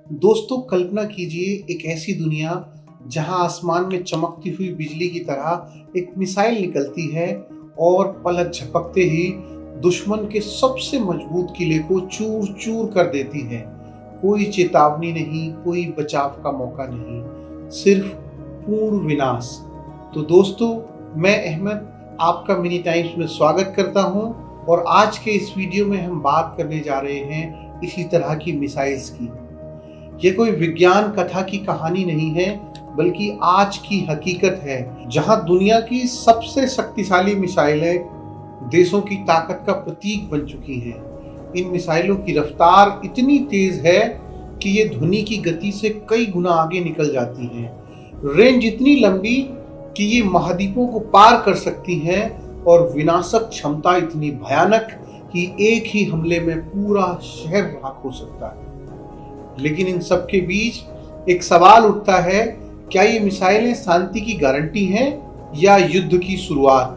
दोस्तों, कल्पना कीजिए एक ऐसी दुनिया जहां आसमान में चमकती हुई बिजली की तरह एक मिसाइल निकलती है और पलक झपकते ही दुश्मन के सबसे मजबूत किले को चूर चूर कर देती है। कोई चेतावनी नहीं, कोई बचाव का मौका नहीं, सिर्फ पूर्ण विनाश। तो दोस्तों, मैं अहमद आपका मिनी टाइम्स में स्वागत करता हूं और आज के इस वीडियो में हम बात करने जा रहे हैं इसी तरह की मिसाइल्स की। ये कोई विज्ञान कथा की कहानी नहीं है, बल्कि आज की हकीकत है जहां दुनिया की सबसे शक्तिशाली मिसाइलें देशों की ताकत का प्रतीक बन चुकी हैं। इन मिसाइलों की रफ्तार इतनी तेज है कि ये ध्वनि की गति से कई गुना आगे निकल जाती हैं। रेंज इतनी लंबी कि ये महाद्वीपों को पार कर सकती हैं और विनाशक क्षमता इतनी भयानक कि एक ही हमले में पूरा शहर राख हो सकता है। लेकिन इन सब के बीच एक सवाल उठता है, क्या ये मिसाइलें शांति की गारंटी हैं या युद्ध की शुरुआत?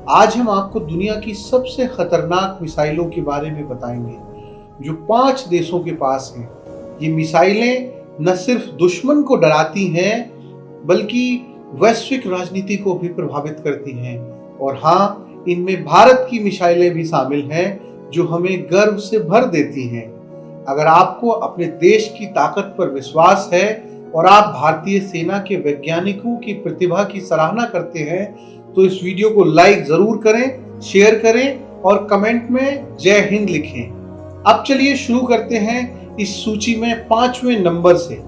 आज हम आपको दुनिया की सबसे खतरनाक मिसाइलों के बारे में बताएंगे जो 5 देशों के पास हैं। ये मिसाइलें न सिर्फ दुश्मन को डराती हैं, बल्कि वैश्विक राजनीति को भी प्रभावित करती हैं। और हाँ, इनमें भारत की मिसाइलें भी शामिल हैं जो हमें गर्व से भर देती हैं। अगर आपको अपने देश की ताकत पर विश्वास है और आप भारतीय सेना के वैज्ञानिकों की प्रतिभा की सराहना करते हैं, तो इस वीडियो को लाइक जरूर करें, शेयर करें और कमेंट में जय हिंद लिखें। अब चलिए शुरू करते हैं इस सूची में 5वें नंबर से।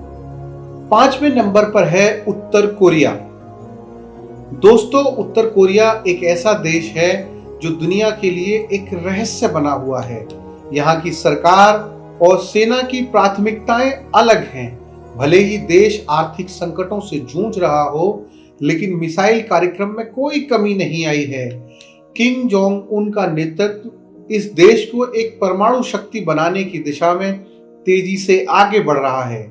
5वें नंबर पर है उत्तर कोरिया। दोस्तों, उत्तर कोरिया एक ऐसा देश है जो दुनिया के लिए एक रहस्य बना हुआ है। यहाँ की सरकार और सेना की प्राथमिकताएं अलग हैं। भले ही देश आर्थिक संकटों से जूझ रहा हो, लेकिन मिसाइल कार्यक्रम में कोई कमी नहीं आई है। किम जोंग उन का नेतृत्व इस देश को एक परमाणु शक्ति बनाने की दिशा में तेजी से आगे बढ़ रहा है।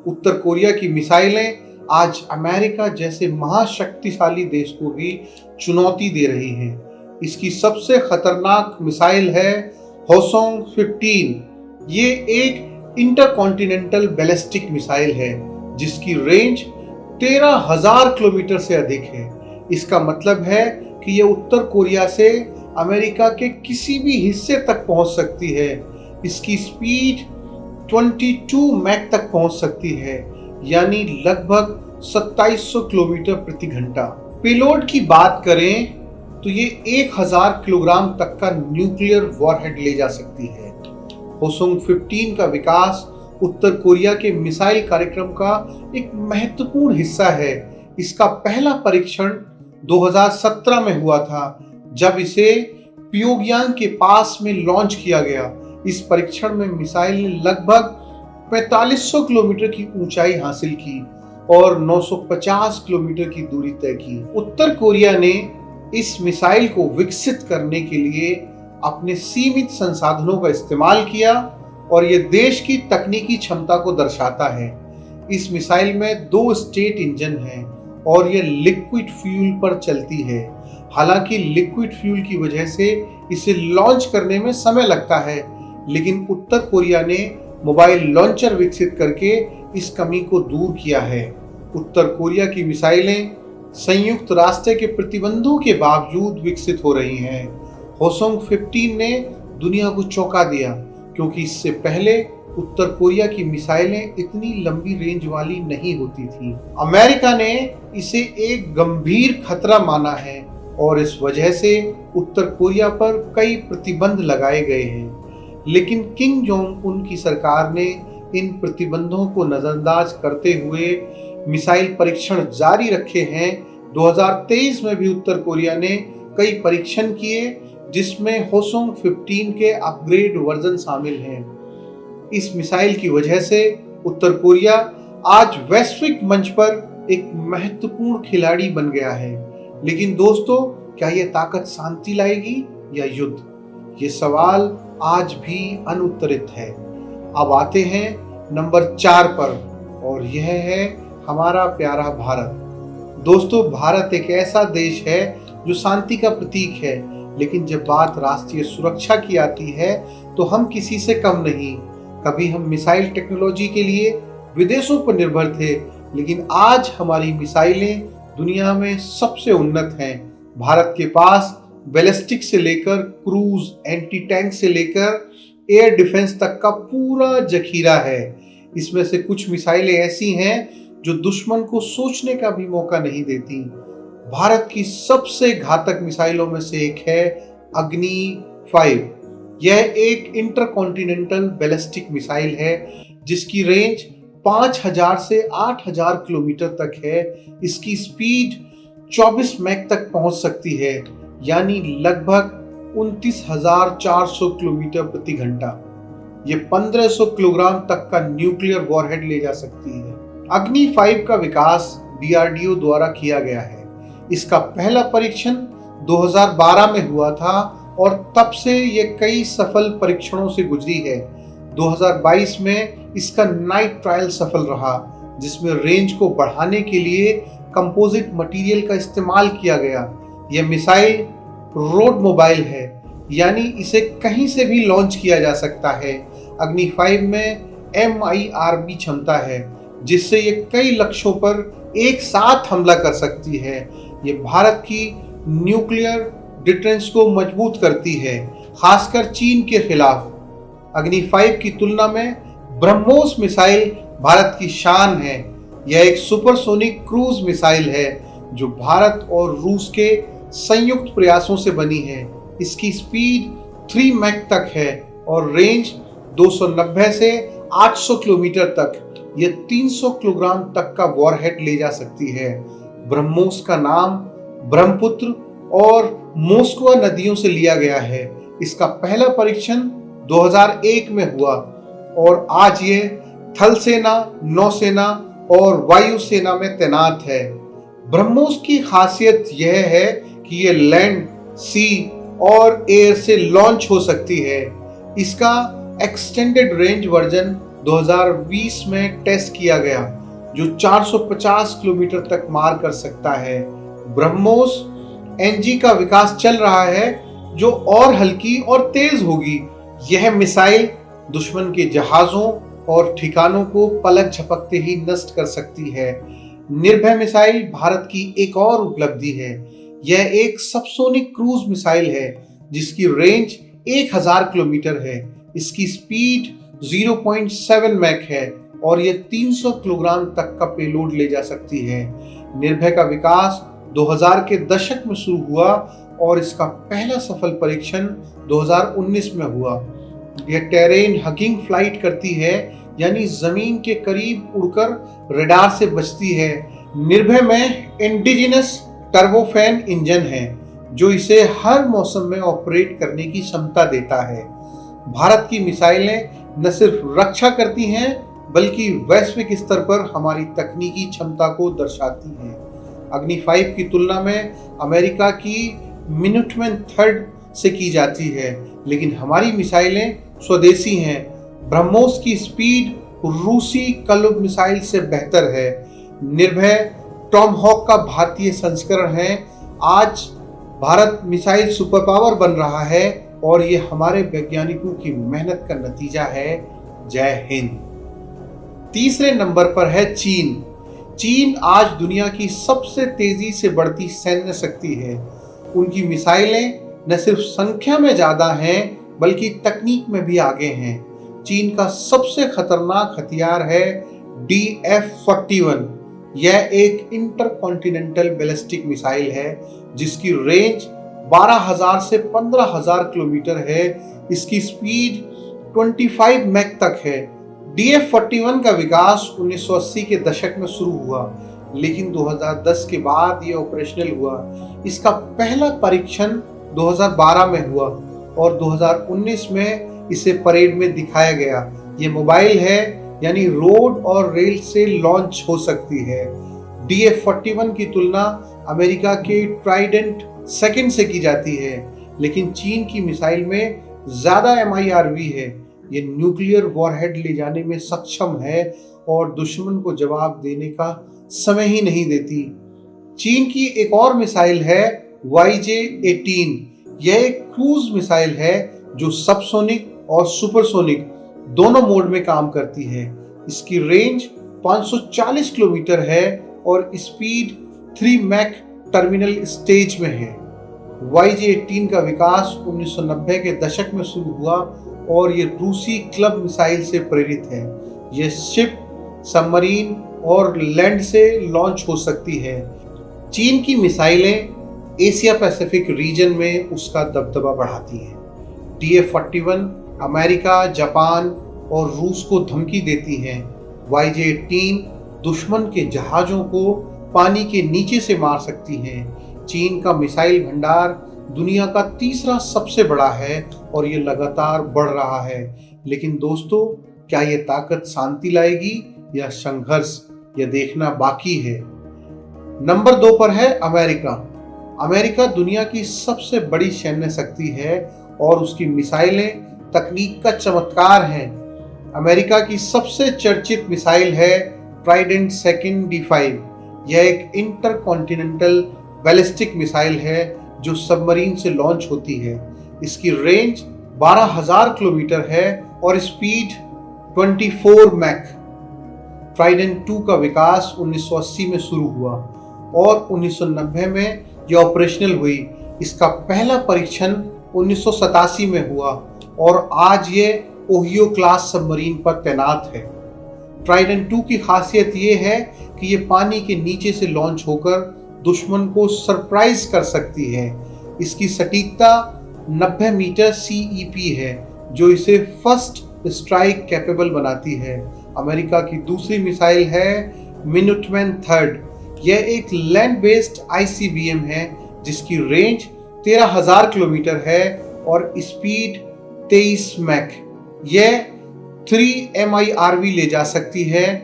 उत्तर कोरिया की मिसाइलें आज अमेरिका जैसे महाशक्तिशाली देश को भी चुनौती दे रही हैं। इसकी सबसे खतरनाक मिसाइल है होसोंग 15। ये एक इंटरकॉन्टिनेंटल बैलिस्टिक मिसाइल है जिसकी रेंज 13,000 किलोमीटर से अधिक है। इसका मतलब है कि ये उत्तर कोरिया से अमेरिका के किसी भी हिस्से तक पहुंच सकती है। इसकी स्पीड 22 मैक तक पहुंच सकती है, यानी लगभग 2700 किलोमीटर प्रति घंटा। पेलोड की बात करें तो ये 1000 किलोग्राम तक का न्यूक्लियर वॉरहेड ले जा सकती है। होसोंग 15 का विकास उत्तर कोरिया के मिसाइल कार्यक्रम का एक महत्वपूर्ण हिस्सा है। इसका पहला परीक्षण 2017 में हुआ था, जब इसे प्योंगयांग के पास में लॉन्च किया गया। इस परीक्षण में मिसाइल ने लगभग 4500 किलोमीटर की ऊंचाई हासिल की और 950 किलोमीटर की दूरी तय की। उत्तर कोरिया ने इस मिसाइल को विकसित करने के लिए अपने सीमित संसाधनों का इस्तेमाल किया और यह देश की तकनीकी क्षमता को दर्शाता है। इस मिसाइल में 2 स्टेट इंजन हैं और यह लिक्विड फ्यूल पर चलती है। हालांकि लिक्विड फ्यूल की वजह से इसे लॉन्च करने में समय लगता है, लेकिन उत्तर कोरिया ने मोबाइल लॉन्चर विकसित करके इस कमी को दूर किया है। उत्तर कोरिया की मिसाइलें संयुक्त राष्ट्र के प्रतिबंधों के बावजूद विकसित हो रही हैं। होसोंग 15 ने दुनिया को चौंका दिया, क्योंकि इससे पहले उत्तर कोरिया की मिसाइलें इतनी लंबी रेंज वाली नहीं होती थी। अमेरिका ने इसे एक गंभीर खतरा माना है और इस वजह से उत्तर कोरिया पर कई प्रतिबंध लगाए गए हैं। लेकिन किम जोंग उन की सरकार ने इन प्रतिबंधों को नजरअंदाज करते हुए मिसाइल परीक्षण जारी रखे हैं। 2023 में भी उत्तर कोरिया ने कई परीक्षण किए, जिसमें होसोंग 15 के अपग्रेड वर्जन शामिल हैं। इस मिसाइल की वजह से उत्तर कोरिया आज वैश्विक मंच पर एक महत्वपूर्ण खिलाड़ी बन गया है। लेकिन दोस्तों, क्या यह ताकत शांति लाएगी या युद्ध? ये सवाल आज भी अनुत्तरित है। अब आते हैं नंबर 4 पर, और यह है हमारा प्यारा भारत। दोस्तों, भारत एक ऐसा देश है जो शांति का प्रतीक है, लेकिन जब बात राष्ट्रीय सुरक्षा की आती है तो हम किसी से कम नहीं। कभी हम मिसाइल टेक्नोलॉजी के लिए विदेशों पर निर्भर थे, लेकिन आज हमारी मिसाइलें दुनिया में सबसे उन्नत हैं। भारत के पास बैलिस्टिक से लेकर क्रूज, एंटी टैंक से लेकर एयर डिफेंस तक का पूरा जखीरा है। इसमें से कुछ मिसाइलें ऐसी हैं जो दुश्मन को सोचने का भी मौका नहीं देती। भारत की सबसे घातक मिसाइलों में से एक है अग्नि 5। यह एक इंटरकॉन्टिनेंटल बैलिस्टिक मिसाइल है जिसकी रेंज 5000 से 8000 किलोमीटर तक है। इसकी स्पीड 24 मैक तक पहुंच सकती है, यानी लगभग 29,400 किलोमीटर प्रति घंटा। ये 1500 किलोग्राम तक का न्यूक्लियर वॉरहेड ले जा सकती है। अग्नि 5 का विकास डीआरडीओ द्वारा किया गया है। इसका पहला परीक्षण 2012 में हुआ था और तब से ये कई सफल परीक्षणों से गुजरी है। 2022 में इसका नाइट ट्रायल सफल रहा, जिसमें रेंज को बढ़ाने के लिए कंपोजिट मटेरियल का इस्तेमाल किया गया। यह मिसाइल रोड मोबाइल है, यानी इसे कहीं से भी लॉन्च किया जा सकता है। अग्नि 5 में MIRV क्षमता है, जिससे ये कई लक्ष्यों पर एक साथ हमला कर सकती है। ये भारत की न्यूक्लियर डिफेंस को मजबूत करती है, खासकर चीन के खिलाफ। अग्नि 5 की तुलना में ब्रह्मोस मिसाइल भारत की शान है। यह एक सुपरसोनिक क्रूज मिसाइल है जो भारत और रूस के संयुक्त प्रयासों से बनी है। इसकी स्पीड 3 मैक तक है और रेंज 290 से 800 किलोमीटर तक। यह 300 किलोग्राम तक का वॉरहेड ले जा सकती है। ब्रह्मोस का नाम ब्रह्मपुत्र और मोस्कवा नदियों से लिया गया है। इसका पहला परीक्षण 2001 में हुआ और आज ये थल सेना, नौसेना और वायुसेना में तैनात है। ब्रह्मोस की खासियत यह है कि ये लैंड, सी और एयर से लॉन्च हो सकती है। इसका एक्सटेंडेड रेंज वर्जन 2020 में टेस्ट किया गया, जो 450 किलोमीटर तक मार कर सकता है। ब्रह्मोस NG का विकास चल रहा है, जो और हल्की और तेज होगी। यह मिसाइल दुश्मन के जहाजों और ठिकानों को पलक झपकते ही नष्ट कर सकती है। निर्भय मिसाइल भारत की एक और उपलब्धि है। यह एक सबसोनिक क्रूज मिसाइल है जिसकी रेंज 1000 किलोमीटर है। इसकी स्पीड 0.7 मैक है और यह 300 किलोग्राम तक का पेलोड ले जा सकती है। निर्भय का विकास 2000 के दशक में शुरू हुआ और इसका पहला सफल परीक्षण 2019 में हुआ। यह टेरेन हगिंग फ्लाइट करती है, यानी जमीन के करीब उड़कर रडार से बचती है। निर्भय में इंडिजिनस टर्बोफैन इंजन है जो इसे हर मौसम में ऑपरेट करने की क्षमता देता है। भारत की मिसाइलें न सिर्फ रक्षा करती हैं बल्कि वैश्विक स्तर पर हमारी तकनीकी क्षमता को दर्शाती हैं। अग्नि 5 की तुलना में अमेरिका की मिनुटमैन थर्ड से की जाती है, लेकिन हमारी मिसाइलें स्वदेशी हैं। ब्रह्मोस की स्पीड रूसी क्लूज मिसाइल से बेहतर है। निर्भय टॉमहॉक का भारतीय संस्करण है। आज भारत मिसाइल सुपर पावर बन रहा है और ये हमारे वैज्ञानिकों की मेहनत का नतीजा है। जय हिंद। तीसरे नंबर पर है चीन। चीन आज दुनिया की सबसे तेजी से बढ़ती सैन्य शक्ति है। उनकी मिसाइलें न सिर्फ संख्या में ज्यादा हैं बल्कि तकनीक में भी आगे हैं। चीन का सबसे खतरनाक हथियार है DF-41। यह एक इंटरकॉन्टिनेंटल बैलिस्टिक मिसाइल है जिसकी रेंज 12,000 से 15,000 किलोमीटर है। इसकी स्पीड 25 मैक तक है। DF-41 का विकास 1980 के दशक में शुरू हुआ, लेकिन 2010 के बाद यह ऑपरेशनल हुआ। इसका पहला परीक्षण 2012 में हुआ और 2019 में इसे परेड में दिखाया गया। ये मोबाइल है, यानी रोड और रेल से लॉन्च हो सकती है। DF-41 की तुलना अमेरिका के ट्राइडेंट सेकंड से की जाती है, लेकिन चीन की मिसाइल में ज्यादा MIRV है। ये न्यूक्लियर वॉरहेड ले जाने में सक्षम है और दुश्मन को जवाब देने का समय ही नहीं देती। चीन की एक और मिसाइल है YJ-18। यह एक क्रूज मिसाइल है जो सबसोनिक और सुपरसोनिक दोनों मोड में काम करती है। इसकी रेंज 540 किलोमीटर है और स्पीड 3 मैक टर्मिनल स्टेज में है। YJ-18 का विकास 1990 के दशक में शुरू हुआ और ये रूसी क्लब मिसाइल से प्रेरित है। यह शिप, सबमरीन और लैंड से लॉन्च हो सकती है। चीन की मिसाइलें एशिया पैसिफिक रीजन में उसका दबदबा बढ़ाती हैं। TF-41 अमेरिका, जापान और रूस को धमकी देती हैं। YJ-18 दुश्मन के जहाज़ों को पानी के नीचे से मार सकती हैं। चीन का मिसाइल भंडार दुनिया का तीसरा सबसे बड़ा है और ये लगातार बढ़ रहा है। लेकिन दोस्तों, क्या ये ताकत शांति लाएगी या संघर्ष, यह देखना बाकी है। नंबर 2 पर है अमेरिका। अमेरिका दुनिया की सबसे बड़ी सैन्य शक्ति है और उसकी मिसाइलें तकनीक का चमत्कार हैं। अमेरिका की सबसे चर्चित मिसाइल है ट्राइडेंट सेकंड D5। यह एक इंटरकॉन्टिनेंटल बैलिस्टिक मिसाइल है जो सबमरीन से लॉन्च होती है। इसकी रेंज 12,000 किलोमीटर है और स्पीड 24 मैक। ट्राइडेंट 2 का विकास 1980 में शुरू हुआ और 1990 में यह ऑपरेशनल हुई। इसका पहला परीक्षण 1987 में हुआ और आज ये ओहियो क्लास सबमरीन पर तैनात है। ट्राइडेंट 2 की खासियत ये है कि ये पानी के नीचे से लॉन्च होकर दुश्मन को सरप्राइज कर सकती है। इसकी सटीकता 90 मीटर CEP है जो इसे फर्स्ट स्ट्राइक कैपेबल बनाती है। अमेरिका की दूसरी मिसाइल है मिनुटमैन थर्ड। यह एक लैंड बेस्ड ICBM है जिसकी रेंज 13,000 किलोमीटर है और स्पीड 23 मैक। यह 3 MIRV ले जा सकती है,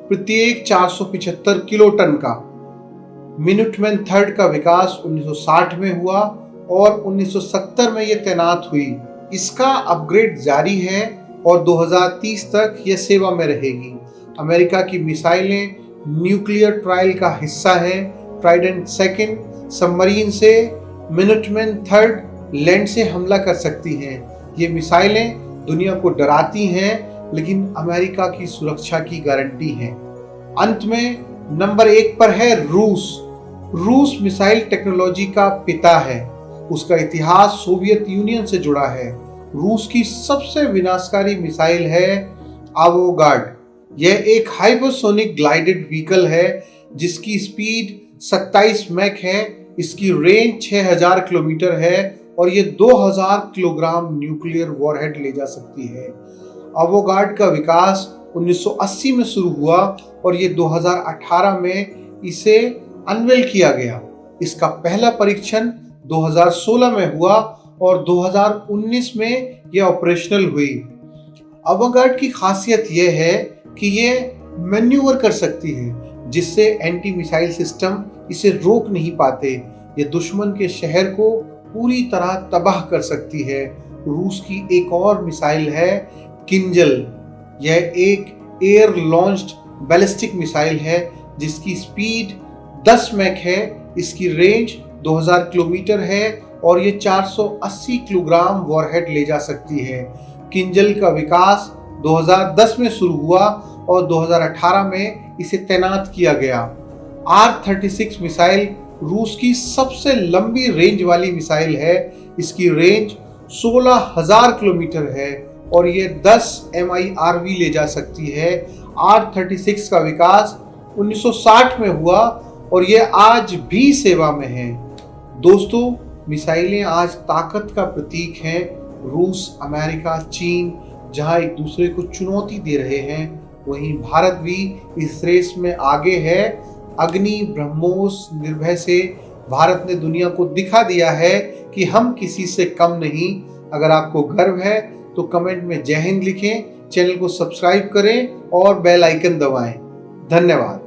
प्रत्येक 475 किलोटन का। मिनुटमैन थर्ड का विकास 1960 में हुआ और 1970 में यह तैनात हुई। इसका अपग्रेड जारी है और 2030 तक यह सेवा में रहेगी। अमेरिका की मिसाइलें न्यूक्लियर ट्रायल का हिस्सा है। ट्राइडेंट सेकंड सबमरीन से, मिनुटमैन थर्ड लैंड से हमला कर सकती हैं। ये मिसाइलें दुनिया को डराती हैं लेकिन अमेरिका की सुरक्षा की गारंटी हैं। अंत में नंबर 1 पर है रूस। रूस मिसाइल टेक्नोलॉजी का पिता है। उसका इतिहास सोवियत यूनियन से जुड़ा है। रूस की सबसे विनाशकारी मिसाइल है आवोगार्ड। यह एक हाइपरसोनिक ग्लाइडेड व्हीकल है जिसकी स्पीड 27 मैक है। इसकी रेंज 6,000 किलोमीटर है और ये 2,000 किलोग्राम न्यूक्लियर वॉरहेड ले जा सकती है। आवोगार्ड का विकास 1980 में शुरू हुआ और ये 2018 में इसे अनवेल किया गया। इसका पहला परीक्षण 2016 में हुआ और 2019 में यह ऑपरेशनल हुई। आवोगार्ड की खासियत यह है कि ये मैन्यूवर कर सकती है जिससे एंटी मिसाइल सिस्टम इसे रोक नहीं पाते। ये दुश्मन के शहर को पूरी तरह तबाह कर सकती है। रूस की एक और मिसाइल है किंजल। यह एक एयर लॉन्च्ड बैलिस्टिक मिसाइल है जिसकी स्पीड 10 मैक है। इसकी रेंज 2000 किलोमीटर है और ये 480 किलोग्राम वॉरहेड ले जा सकती है। किंजल का विकास 2010 में शुरू हुआ और 2018 में इसे तैनात किया गया। R-36 मिसाइल रूस की सबसे लंबी रेंज वाली मिसाइल है। इसकी रेंज 16,000 किलोमीटर है और ये 10 MIRV ले जा सकती है। R-36 का विकास 1960 में हुआ और ये आज भी सेवा में है। दोस्तों, मिसाइलें आज ताकत का प्रतीक हैं। रूस, अमेरिका, चीन जहां एक दूसरे को चुनौती दे रहे हैं, वहीं भारत भी इस रेस में आगे है। अग्नि, ब्रह्मोस, निर्भय से भारत ने दुनिया को दिखा दिया है कि हम किसी से कम नहीं। अगर आपको गर्व है तो कमेंट में जय हिंद लिखें, चैनल को सब्सक्राइब करें और बेल आइकन दबाएं। धन्यवाद।